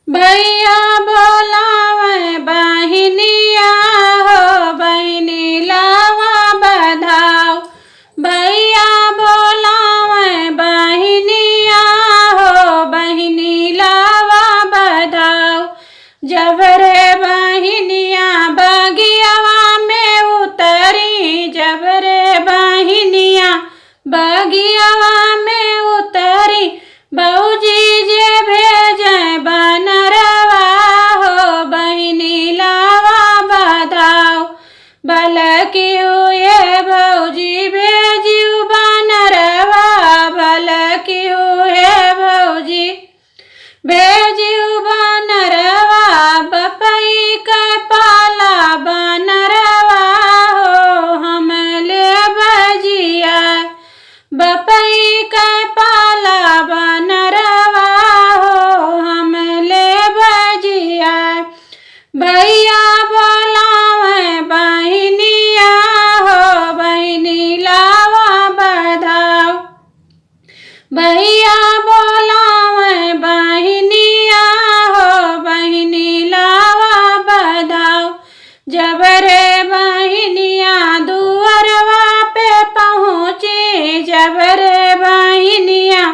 भैया बोलावे बहिनिया हो बहिनी लावा बधाओ। भैया बोलावे बहिनिया हो बहिनी लावा बधाओ। जब रे बहिनिया बगियावा में उतरी, जब रे बहिनिया बगियावा में उतरी, बऊजी जे भेजे बनरवा हो बहिनी लावा बधाओ। बलकी हुए भौजी भेजियु बनरवा, बलकी हुए भौजी भेजियु बनरवा। बपई के पाला बनरवा हो हम ले बजिया, बपई के पाला बनरवा हो हम ले बजिया। भैया बोलावे बहिनिया हो बहिनी लावा बधाओ। भैया बोलावे बहिनिया हो बहिनी लावा बधाओ। जब रे बहिनिया दुअरवा पे पहुँची, जब रे बहिनिया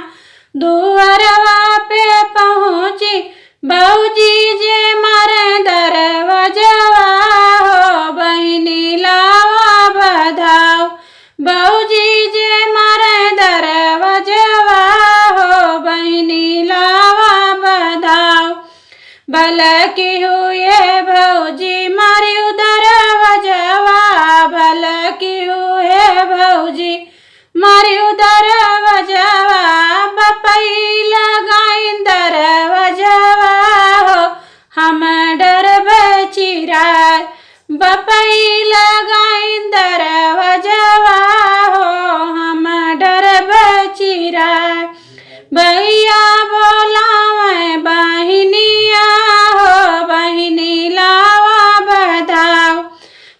दुअरवा पे पहुँची, बऊजी जे मारे दरवाजवा हो बहिनी लावा बधाओ। बऊजी जे मारे दरवाजवा हो बहिनी लावा बधाओ। बलकी हुए भौजी मारी दरवाजवा, बलकी हुए भौजी मारी दरवाजवा। बपई लगाई दरवाजवा हो हम डर बचिरा, बपई लगाई दरवाजवा हो हम डर बचिरा। भैया बोलावे बहिनिया हो बहिनी लावा बधाओ।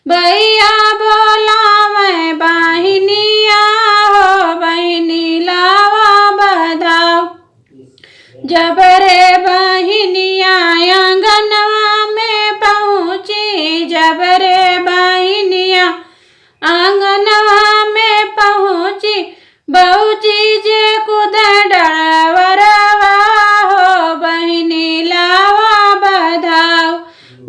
भैया बोलावे बहिनिया हो बहिनी लावा बधाओ। जब रे बहिनिया आंगनवा में पहुँची, जब रे बहिनिया आंगनवा में पहुँची, बऊजी जे कूद डरवरवा हो बहिनी लावा बधाओ।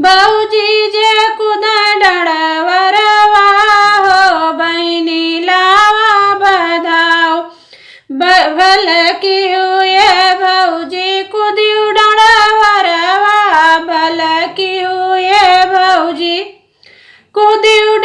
बऊजी जे कूद डरवरवा हो बहिनी लावा बधाओ। भलकी हुए भौजी कूदियु डरवरवा, भलकी हुए भौजी कूदियु